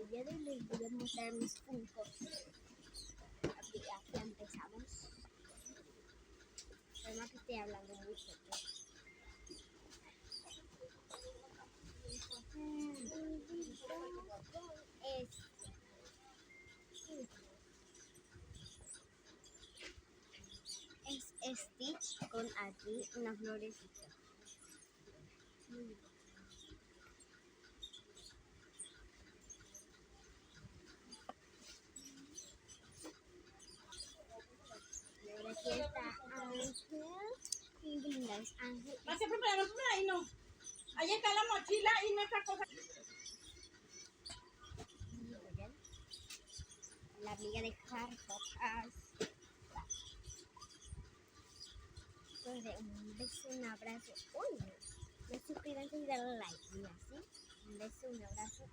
día de hoy les voy a mostrar mis Funkos. Aquí ya empezamos. Además que estoy hablando mucho. Es Stitch con aquí una florecita. Y ahora aquí está Ángel. Y linda es Ángel. Más siempre ahí no. Ahí está la mochila y nuestra cosa. La amiga de Harry Potter. Entonces, un beso, un abrazo. Uy, no se suscriban sin darle like. Y así, un beso, un abrazo.